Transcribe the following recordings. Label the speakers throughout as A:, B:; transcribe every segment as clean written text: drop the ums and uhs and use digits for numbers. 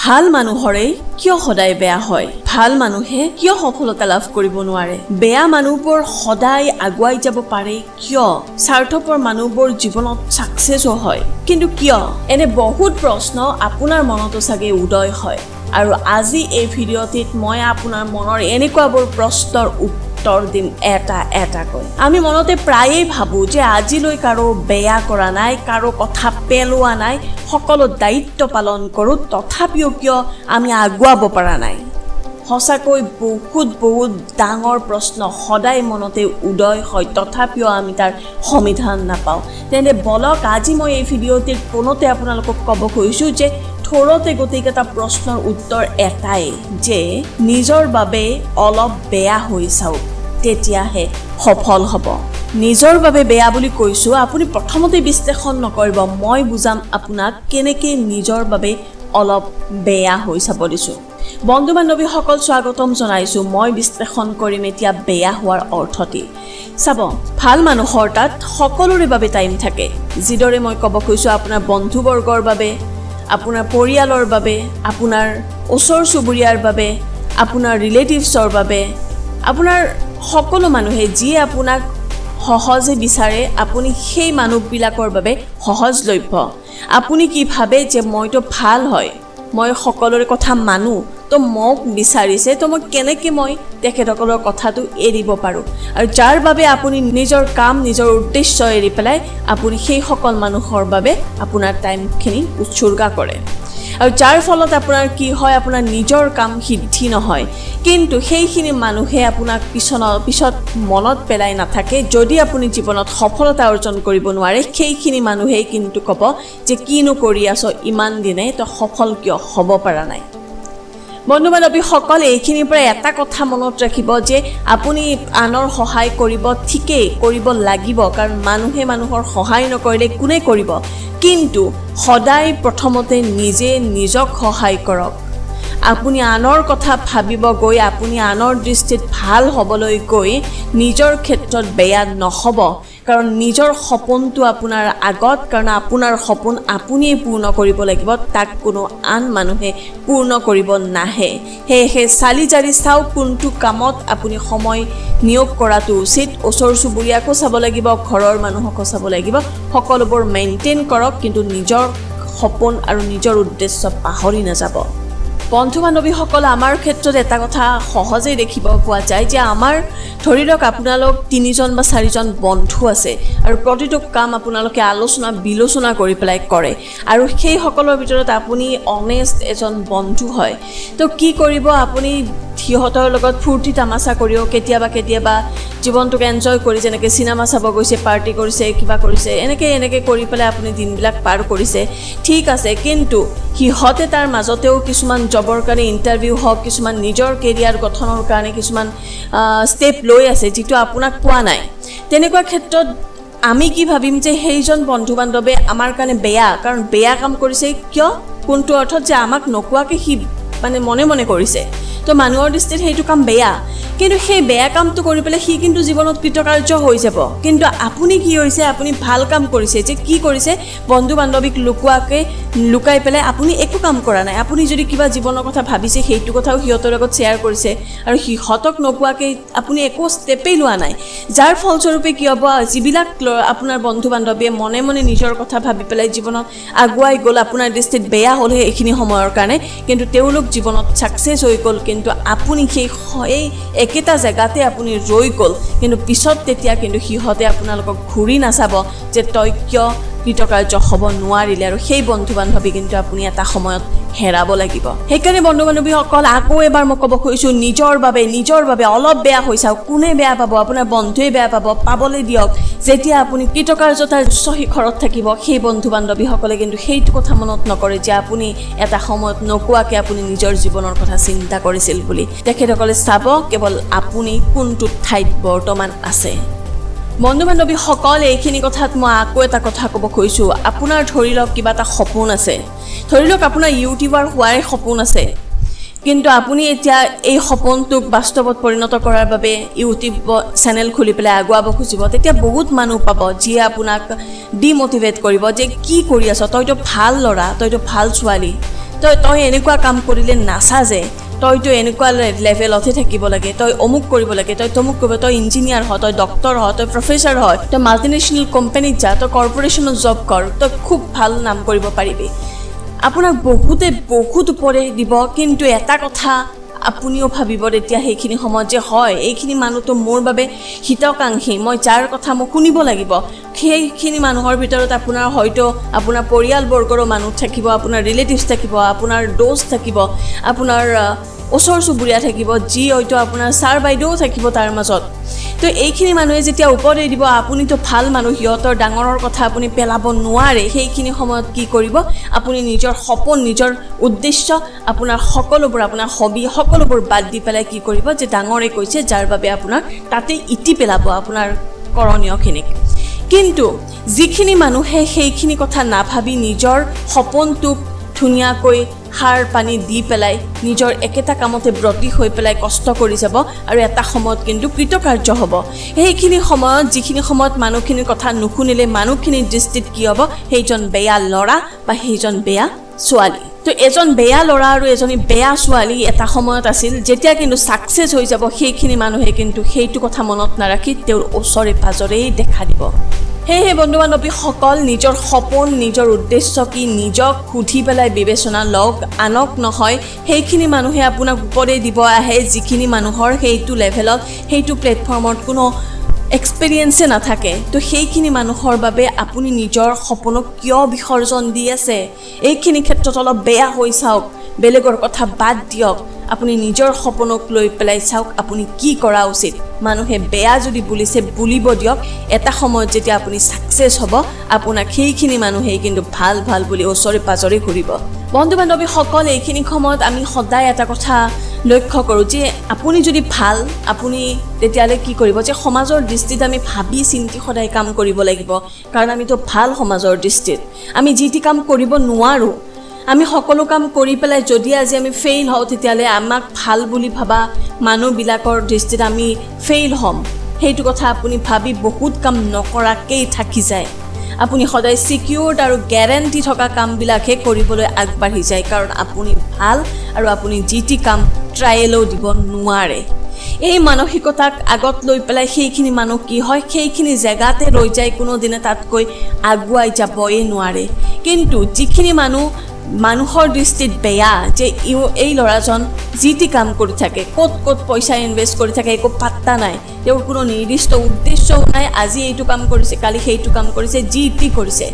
A: ভাল মানুহৰে কিয় সদায় বেয়া হয় ভাল মানুহে কিয় সফলতা লাভ কৰিব নোৱাৰে বেয়া মানুহবোৰ সদায় আগুৱাই যাব পাৰে কিয় স্বাৰ্থপৰ মানুহবোৰ জীৱনত সাকসেছ হয় কিন্তু কিয় এনে বহুত প্ৰশ্ন আপোনাৰ মনতো সাগে উদয় হয় আৰু আজি এই ভিডিঅ'টিত মই আপোনাৰ মনৰ এনেকুৱাবোৰ প্ৰশ্নৰ উত্তৰ দিম এটা কৈ আমি মনতে প্ৰায়ে ভাবো যে আজিলৈ কাৰো বেয়া কৰা নাই কাৰো কথা পেলোৱা নাই সকলো দায়িত্ব পালন কৰো তথাপিও কিয় আমি আগুৱাব পৰা নাই হসাকৈ বহুত ডাঙৰ প্ৰশ্ন সদায় মনতে উদয় হয় তথাপিও আমি তাৰ সমাধান নাপাওঁ তেনে বলক আজি মই এই ভিডিঅ'টিৰ কোনতে আপোনালোকক ক'ব খুজিছো যে থোৰতে গোটেইকেইটা প্ৰশ্নৰ উত্তৰ এটাই যে নিজৰ বাবে অলপ বেয়া হৈ চাওক তেতিয়াহে সফল হ'ব নিজৰ বাবে বেয়া বুলি কৈছো আপুনি প্ৰথমতে বিশ্লেষণ নকৰিব মই বুজাম আপোনাক কেনেকৈ নিজৰ বাবে অলপ বেয়া হৈ চাব দিছো বন্ধু বান্ধৱীসকল স্বাগতম জনাইছো মই বিশ্লেষণ কৰিম এতিয়া বেয়া হোৱাৰ অৰ্থটি চাব ভাল মানুহৰ তাত সকলোৰে বাবে টাইম থাকে যিদৰে মই ক'ব খুজিছো আপোনাৰ বন্ধুবৰ্গৰ বাবে আপোনাৰ পৰিয়ালৰ বাবে আপোনাৰ ওচৰ চুবুৰীয়াৰ বাবে আপোনাৰ ৰিলেটিভছৰ বাবে আপোনাৰ সকলো মানুহে যি আপোনাক সহজে বিচাৰে আপুনি সেই মানুহবিলাকৰ বাবে সহজলভ্য আপুনি কি ভাবে যে মইতো ভাল হয় মই সকলোৰে কথা মানো তো মোক বিচাৰিছে তো মই কেনেকৈ মই তেখেতসকলৰ কথাটো এৰিব পাৰোঁ আৰু যাৰ বাবে আপুনি নিজৰ কাম নিজৰ উদ্দেশ্য এৰি পেলাই আপুনি সেই সকল মানুহৰ বাবে আপোনাৰ টাইমখিনি উৎসৰ্গা কৰে আৰু যাৰ ফলত আপোনাৰ কি হয় আপোনাৰ নিজৰ কাম সিদ্ধি নহয় কিন্তু সেইখিনি মানুহে আপোনাক পিছত মনত পেলাই নাথাকে যদি আপুনি জীৱনত সফলতা অৰ্জন কৰিব নোৱাৰে সেইখিনি মানুহেই কিন্তু ক'ব যে কিনো কৰি আছ ইমান দিনে তো সফল কিয় হ'ব পৰা নাই বন্ধু বান্ধৱীসকল এইখিনিৰ পৰা এটা কথা মনত ৰাখিব যে আপুনি আনৰ সহায় কৰিব ঠিকেই কৰিব লাগিব কাৰণ মানুহে মানুহৰ সহায় নকৰিলে কোনে কৰিব কিন্তু সদায় প্ৰথমতে নিজক সহায় কৰক আপুনি আনৰ কথা ভাবিব গৈ আপুনি আনৰ দৃষ্টিত ভাল হ'বলৈ গৈ নিজৰ ক্ষেত্ৰত বেয়া নহ'ব কাৰণ নিজৰ সপোনটো আপোনাৰ আগত কাৰণ আপোনাৰ সপোন আপুনিয়ে পূৰ্ণ কৰিব লাগিব তাক কোনো আন মানুহে পূৰ্ণ কৰিব নাহে সেয়েহে চালি জাৰি চাওক কোনটো কামত আপুনি সময় নিয়োগ কৰাটো উচিত ওচৰ চুবুৰীয়াকো চাব লাগিব ঘৰৰ মানুহকো চাব লাগিব সকলোবোৰ মেইনটেইন কৰক কিন্তু নিজৰ সপোন আৰু নিজৰ উদ্দেশ্য পাহৰি নাযাব বন্ধু বান্ধৱীসকল আমাৰ ক্ষেত্ৰত এটা কথা সহজেই দেখিব পোৱা যায় যে আমাৰ ধৰি লওক আপোনালোক 3জন বা 4জন বন্ধু আছে আৰু প্ৰতিটো কাম আপোনালোকে বিলোচনা কৰি পেলাই কৰে আৰু সেই সকলৰ ভিতৰত আপুনি অনেষ্ট এজন বন্ধু হয় তো কি কৰিব আপুনি সিহঁতৰ লগত ফূৰ্তি তামাচা কৰিও কেতিয়াবা জীৱনটোক এনজয় কৰি যেনেকৈ চিনেমা চাব গৈছে পাৰ্টি কৰিছে কিবা কৰিছে এনেকৈ কৰি পেলাই আপুনি দিনবিলাক পাৰ কৰিছে ঠিক আছে কিন্তু সিহঁতে তাৰ মাজতেও কিছুমান জবৰ কাৰণে ইণ্টাৰভিউ হওক কিছুমান নিজৰ কেৰিয়াৰ গঠনৰ কাৰণে কিছুমান ষ্টেপ লৈ আছে যিটো আপোনাক পোৱা নাই তেনেকুৱা ক্ষেত্ৰত আমি কি ভাবিম যে সেইজন বন্ধু বান্ধৱে আমাৰ কাৰণে বেয়া কাৰণ বেয়া কাম কৰিছে কিয় কোনটো অৰ্থত যে আমাক নকোৱাকৈ সি মানে মনে কৰিছে তো মানুহৰ দৃষ্টিত সেইটো কাম বেয়া কিন্তু সেই বেয়া কামটো কৰি পেলাই সি কিন্তু জীৱনত কৃতকাৰ্য হৈ যাব কিন্তু আপুনি কি হৈছে আপুনি ভাল কাম কৰিছে যে কি কৰিছে বন্ধু বান্ধৱীক লুকাই পেলাই আপুনি একো কাম কৰা নাই আপুনি যদি কিবা জীৱনৰ কথা ভাবিছে সেইটো কথাও সিহঁতৰ লগত শ্বেয়াৰ কৰিছে আৰু সিহঁতক নকোৱাকৈ আপুনি একো ষ্টেপেই লোৱা নাই যাৰ ফলস্বৰূপে কি হ'ব যিবিলাক আপোনাৰ বন্ধু বান্ধৱীয়ে মনে নিজৰ কথা ভাবি পেলাই জীৱনত আগুৱাই গ'ল আপোনাৰ দৃষ্টিত বেয়া হ'ল এইখিনি সময়ৰ কাৰণে কিন্তু তেওঁলোক জীৱনত ছাকসেছ হৈ গ'ল কিন্তু আপুনি সেই একেটা জেগাতে আপুনি ৰৈ গ'ল কিন্তু পিছত তেতিয়া কিন্তু সিহঁতে আপোনালোকক ঘূৰি নাচাব যে তই কিয় কৃতকাৰ্য হ'ব নোৱাৰিলে আৰু সেই বন্ধু বান্ধৱী কিন্তু আপুনি এটা সময়ত হেৰাব লাগিব সেইকাৰণে বন্ধু বান্ধৱীসকল আকৌ এবাৰ মই ক'ব খুজিছোঁ নিজৰ বাবে অলপ বেয়া হৈ চাওক কোনে বেয়া পাব আপোনাৰ বন্ধুৱে বেয়া পাবলৈ দিয়ক যেতিয়া আপুনি কৃতকাৰ্যতাৰ উচ্চ শিখৰত থাকিব সেই বন্ধু বান্ধৱীসকলে কিন্তু সেইটো কথা মনত নকৰে যে আপুনি এটা সময়ত নকোৱাকৈ আপুনি নিজৰ জীৱনৰ কথা চিন্তা কৰিছিল বুলি তেখেতসকলে চাব কেৱল আপুনি কোনটো ঠাইত বৰ্তমান আছে বন্ধু বান্ধৱীসকল এইখিনি কথাত মই আকৌ এটা কথা ক'ব খুজিছোঁ আপোনাৰ ধৰি লওক কিবা এটা সপোন আছে ধৰি লওক আপোনাৰ ইউটিউবাৰ হোৱাৰ সপোন আছে কিন্তু আপুনি এতিয়া এই সপোনটোক বাস্তৱত পৰিণত কৰাৰ বাবে ইউটিউব চেনেল খুলি পেলাই আগুৱাব খুজিব তেতিয়া বহুত মানুহ পাব যিয়ে আপোনাক ডিমোটিভেট কৰিব যে কি কৰি আছ তইতো ভাল ল'ৰা তইতো ভাল ছোৱালী তই এনেকুৱা কাম কৰিলে নাচাজে, তইতো এনেকুৱা লেভেলতহে থাকিব লাগে, তই অমুক কৰিব লাগে, তই তমুক কৰিব, তই ইঞ্জিনিয়াৰ হ, তই ডক্টৰ হ, তই প্ৰফেচাৰ হয়, তই মাল্টিনেশ্যনেল কোম্পানীত যা, তই কৰ্পৰেশ্যনত জব কৰ, তই খুব ভাল নাম কৰিব পাৰিবি। আপোনাক বহুত ওপৰে দিব, কিন্তু এটা কথা আপুনিও ভাবিব তেতিয়া সেইখিনি সময়ত যে হয় এইখিনি মানুহটো মোৰ বাবে হিতকাংক্ষী, মই যাৰ কথা মই শুনিব লাগিব। সেইখিনি মানুহৰ ভিতৰত আপোনাৰ হয়তো আপোনাৰ পৰিয়ালবৰ্গৰো মানুহ থাকিব, আপোনাৰ ৰিলেটিভছ থাকিব, আপোনাৰ দোস্ত থাকিব, আপোনাৰ ওচৰ চুবুৰীয়া থাকিব, যি হয়তো আপোনাৰ ছাৰ বাইদেউ থাকিব তাৰ মাজত। তো এইখিনি মানুহে যেতিয়া ওপৰে দিব, আপুনিতো ভাল মানুহ, সিহঁতৰ ডাঙৰৰ কথা আপুনি পেলাব নোৱাৰে। সেইখিনি সময়ত কি কৰিব, আপুনি নিজৰ সপোন, নিজৰ উদ্দেশ্য, আপোনাৰ সকলোবোৰ, আপোনাৰ হবি সকলোবোৰ বাদ দি পেলাই কি কৰিব, যে ডাঙৰে কৈছে যাৰ বাবে আপোনাৰ তাতে ইতি পেলাব আপোনাৰ কৰণীয়খিনিক। কিন্তু যিখিনি মানুহে সেইখিনি কথা নাভাবি নিজৰ সপোনটোক ধুনীয়াকৈ সাৰ পানী দি পেলাই নিজৰ একেটা কামতে ব্ৰতী হৈ পেলাই কষ্ট কৰি যাব আৰু এটা সময়ত কিন্তু কৃতকাৰ্য হ'ব। সেইখিনি সময়ত যিখিনি সময়ত মানুহখিনিৰ কথা নুশুনিলে মানুহখিনিৰ দৃষ্টিত কি হ'ব, সেইজন বেয়া ল'ৰা বা সেইজন বেয়া ছোৱালী। তো এজন বেয়া ল'ৰা আৰু এজনী বেয়া ছোৱালী এটা সময়ত আছিল, যেতিয়া কিন্তু ছাকচেছ হৈ যাব সেইখিনি মানুহে কিন্তু সেইটো কথা মনত নাৰাখি তেওঁৰ ওচৰে পাজৰেই দেখা দিব। সেয়েহে বন্ধু বান্ধৱীসকল, নিজৰ সপোন, নিজৰ উদ্দেশ্য কি নিজক সুধি পেলাই বিবেচনা লওক, আনক নহয়। সেইখিনি মানুহে আপোনাক ওপৰে দিব আহে যিখিনি মানুহৰ সেইটো লেভেলত, সেইটো প্লেটফৰ্মত কোনো এক্সপেৰিয়েঞ্চে নাথাকে। তো সেইখিনি মানুহৰ বাবে আপুনি নিজৰ সপোনক কিয় বিসৰ্জন দি আছে, এইখিনি ক্ষেত্ৰত অলপ বেয়া হৈ চাওক, বেলেগৰ কথা বাদ দিয়ক, আপুনি নিজৰ সপোনক লৈ পেলাই চাওক আপুনি কি কৰা উচিত। মানুহে বেয়া যদি বুলিছে বুলিব দিয়ক, এটা সময়ত যেতিয়া আপুনি ছাকচেছ হ'ব আপোনাক সেইখিনি মানুহেই কিন্তু ভাল ভাল বুলি ওচৰে পাজৰে ঘূৰিব। বন্ধু বান্ধৱীসকল, এইখিনি সময়ত আমি সদায় এটা কথা লক্ষ্য কৰোঁ যে আপুনি যদি ভাল, আপুনি তেতিয়াহ'লে কি কৰিব, যে সমাজৰ দৃষ্টিত আমি ভাবি চিন্তি সদায় কাম কৰিব লাগিব। কাৰণ আমিতো ভাল সমাজৰ দৃষ্টিত, আমি যি টি কাম কৰিব নোৱাৰোঁ। আমি সকলো কাম কৰি পেলাই যদি আজি আমি ফেইল হওঁ, তেতিয়াহ'লে আমাক ভাল বুলি ভাবা মানুহবিলাকৰ দৃষ্টিত আমি ফেইল হ'ম। সেইটো কথা আপুনি ভাবি বহুত কাম নকৰাকেই থাকি যায়। আপুনি সদায় ছিকিউৰ্ড আৰু গেৰেণ্টি থকা কামবিলাকহে কৰিবলৈ আগবাঢ়ি যায়, কাৰণ আপুনি ভাল আৰু আপুনি যি টি কাম ট্ৰায়েলো দিব নোৱাৰে। এই মানসিকতাক আগত লৈ পেলাই সেইখিনি মানুহ কি হয়, সেইখিনি জেগাতে ৰৈ যায়, কোনোদিনে তাতকৈ আগুৱাই যাবই নোৱাৰে। কিন্তু যিখিনি মানুহৰ দৃষ্টিত বেয়া, যে এই ল'ৰাজন যি টি কাম কৰি থাকে, ক'ত পইচা ইনভেষ্ট কৰি থাকে একো পাত্তা নাই, তেওঁৰ কোনো নিৰ্দিষ্ট উদ্দেশ্যও নাই, আজি এইটো কাম কৰিছে, কালি সেইটো কাম কৰিছে, যি টি কৰিছে।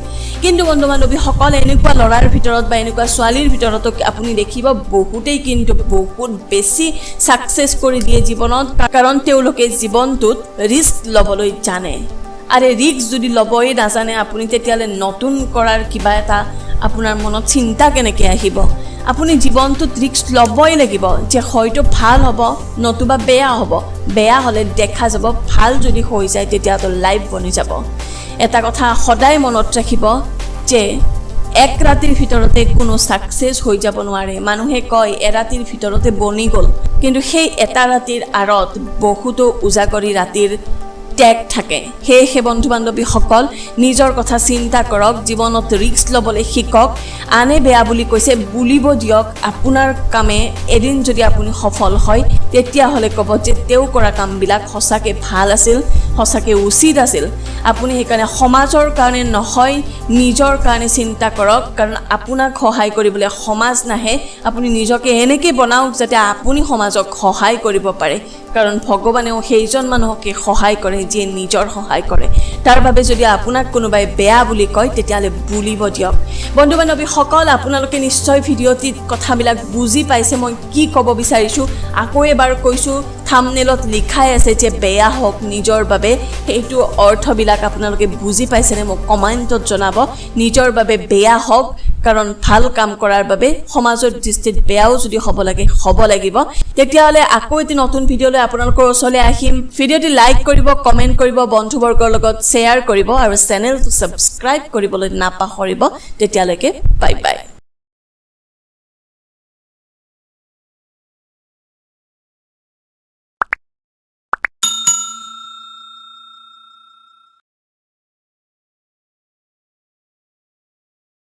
A: কিন্তু বন্ধু বান্ধৱীসকল, এনেকুৱা ল'ৰাৰ ভিতৰত বা এনেকুৱা ছোৱালীৰ ভিতৰতো আপুনি দেখিব বহুতেই কিন্তু বহুত বেছি ছাকচেছ কৰি দিয়ে জীৱনত, কাৰণ তেওঁলোকে জীৱনটোত ৰিস্ক ল'বলৈ জানে। আৰু ৰিস্ক যদি ল'বই নাজানে আপুনি, তেতিয়াহ'লে নতুন কৰাৰ কিবা এটা আপোনাৰ মনত চিন্তা কেনেকৈ আহিব। আপুনি জীৱনটোত ৰিস্ক ল'বই লাগিব, যে হয়তো ভাল হ'ব নতুবা বেয়া হ'ব, বেয়া হ'লে দেখা যাব, ভাল যদি হৈ যায় তেতিয়াতো লাইফ বনি যাব। এটা কথা সদায় মনত ৰাখিব যে এক ৰাতিৰ ভিতৰতে কোনো ছাকচেছ হৈ যাব নোৱাৰে। মানুহে কয় এৰাতিৰ ভিতৰতে বনি গ'ল, কিন্তু সেই এটা ৰাতিৰ আঁৰত বহুতো উজাগৰি ৰাতিৰ ত্যাগ থাকে। সেয়েহে বন্ধু বান্ধৱীসকল, নিজৰ কথা চিন্তা কৰক, জীৱনত ৰিস্ক ল'বলৈ শিকক। আনে বেয়া বুলি কৈছে বুলিব দিয়ক, আপোনাৰ কামে এদিন যদি আপুনি সফল হয় তেতিয়াহ'লে ক'ব যে তেওঁ কৰা কামবিলাক সঁচাকৈ ভাল আছিল, সঁচাকৈ উচিত আছিল। আপুনি সেইকাৰণে সমাজৰ কাৰণে নহয়, নিজৰ কাৰণে চিন্তা কৰক, কাৰণ আপোনাক সহায় কৰিবলৈ সমাজ নাহে। আপুনি নিজকে এনেকৈ বনাওক যাতে আপুনি সমাজক সহায় কৰিব পাৰে, কাৰণ ভগৱানেও সেইজন মানুহকে সহায় কৰে যিয়ে নিজৰ সহায় কৰে। তাৰ বাবে যদি আপোনাক কোনোবাই বেয়া বুলি কয় তেতিয়াহ'লে বুলিব দিয়ক। বন্ধু বান্ধৱীসকল, আপোনালোকে নিশ্চয় ভিডিঅ'টিত কথাবিলাক বুজি পাইছে মই কি ক'ব বিচাৰিছোঁ। আকৌ এবাৰ কৈছোঁ, থাম্বনেইলত লিখাই আছে যে বেয়া হওক নিজৰ বাবে, সেইটো অৰ্থবিলাক আপোনালোকে বুজি পাইছেনে মোক কমেণ্টত জনাব। নিজৰ বাবে বেয়া হওক, কাৰণ ভাল কাম কৰাৰ বাবে সমাজৰ দৃষ্টিত বেয়াও যদি হ'ব লাগে হ'ব লাগিব। তেতিয়াহ'লে আকৌ এটি নতুন ভিডিঅ'লৈ আপোনালোকৰ ওচৰলৈ আহিম। ভিডিঅ'টি লাইক কৰিব, কমেণ্ট কৰিব, বন্ধুবৰ্গৰ লগত শ্বেয়াৰ কৰিব আৰু চেনেলটো ছাবস্ক্ৰাইব কৰিবলৈ নাপাহৰিব। তেতিয়ালৈকে বাই বাই।